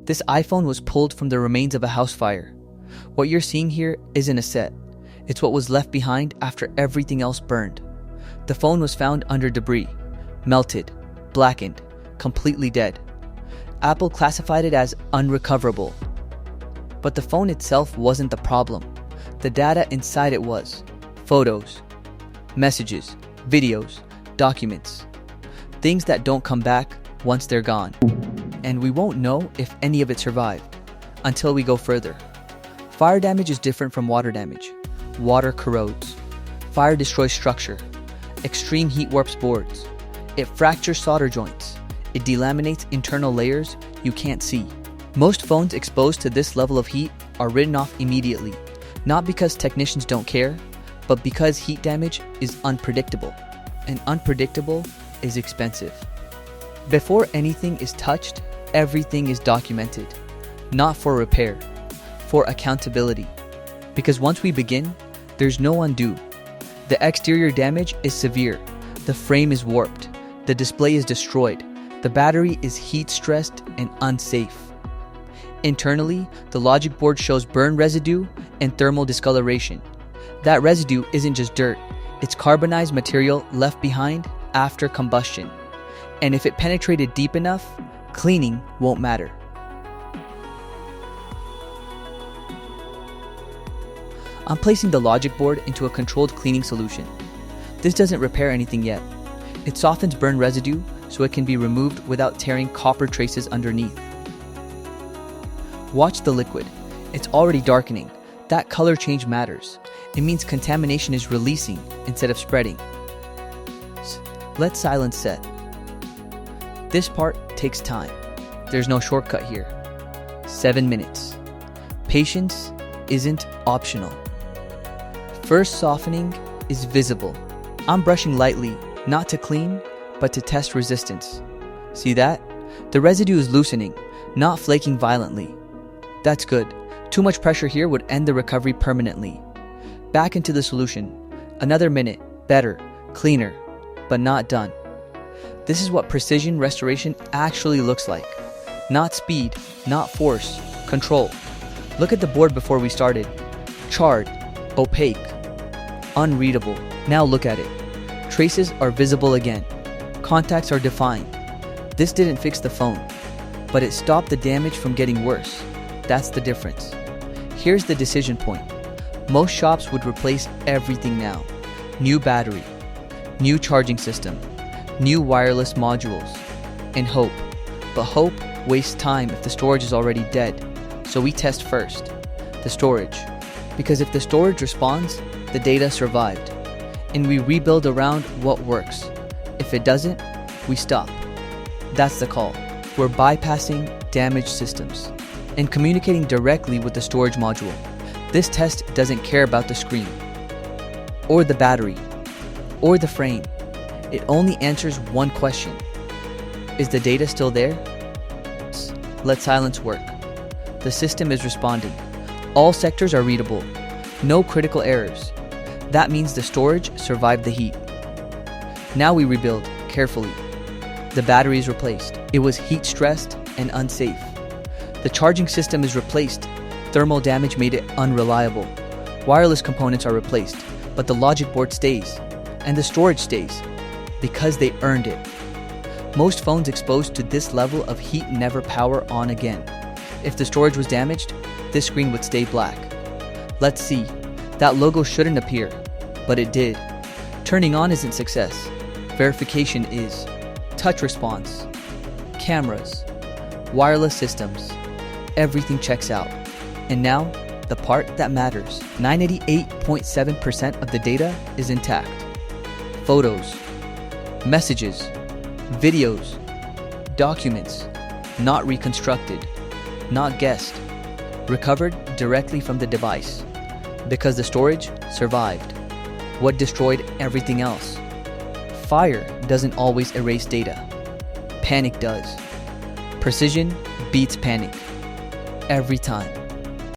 This iPhone was pulled from the remains of a house fire. What you're seeing here isn't a set. It's what was left behind after everything else burned. The phone was found under debris, melted, blackened, completely dead. Apple classified it as unrecoverable. But the phone itself wasn't the problem. The data inside it was. Photos, messages, videos, documents. Things that don't come back once they're gone. And we won't know if any of it survived until we go further. Fire damage is different from water damage. Water corrodes. Fire destroys structure. Extreme heat warps boards. It fractures solder joints. It delaminates internal layers you can't see. Most phones exposed to this level of heat are written off immediately, not because technicians don't care, but because heat damage is unpredictable, and unpredictable is expensive. Before anything is touched, everything is documented, not for repair, for accountability. Because once we begin, there's no undo. The exterior damage is severe, the frame is warped, the display is destroyed, the battery is heat-stressed and unsafe. Internally, the logic board shows burn residue and thermal discoloration. That residue isn't just dirt, it's carbonized material left behind after combustion. And if it penetrated deep enough, cleaning won't matter. I'm placing the logic board into a controlled cleaning solution. This doesn't repair anything yet. It softens burn residue so it can be removed without tearing copper traces underneath. Watch the liquid. It's already darkening. That color change matters. It means contamination is releasing instead of spreading. Let silence set. This part takes time. There's no shortcut here. 7 minutes. Patience isn't optional. First softening is visible. I'm brushing lightly, not to clean, but to test resistance. See that? The residue is loosening, not flaking violently. That's good. Too much pressure here would end the recovery permanently. Back into the solution. Another minute. Better, cleaner, but not done. This is what precision restoration actually looks like. Not speed, not force, control. Look at the board before we started. Charred, opaque, unreadable. Now look at it. Traces are visible again. Contacts are defined. This didn't fix the phone, but it stopped the damage from getting worse. That's the difference. Here's the decision point. Most shops would replace everything now. New battery, new charging system, new wireless modules, and hope. But hope wastes time if the storage is already dead. So we test first, the storage. Because if the storage responds, the data survived. And we rebuild around what works. If it doesn't, we stop. That's the call. We're bypassing damaged systems and communicating directly with the storage module. This test doesn't care about the screen, or the battery, or the frame. It only answers one question. Is the data still there? Let silence work. The system is responding. All sectors are readable. No critical errors. That means the storage survived the heat. Now we rebuild, carefully. The battery is replaced. It was heat-stressed and unsafe. The charging system is replaced. Thermal damage made it unreliable. Wireless components are replaced, but the logic board stays, and the storage stays, because they earned it. Most phones exposed to this level of heat never power on again. If the storage was damaged, this screen would stay black. Let's see. That logo shouldn't appear, but it did. Turning on isn't success. Verification is. Touch response. Cameras. Wireless systems. Everything checks out. And now, the part that matters. 98.7% of the data is intact. Photos, messages, videos, documents, not reconstructed, not guessed, recovered directly from the device. Because the storage survived. What destroyed everything else? Fire doesn't always erase data. Panic does. Precision beats panic. Every time.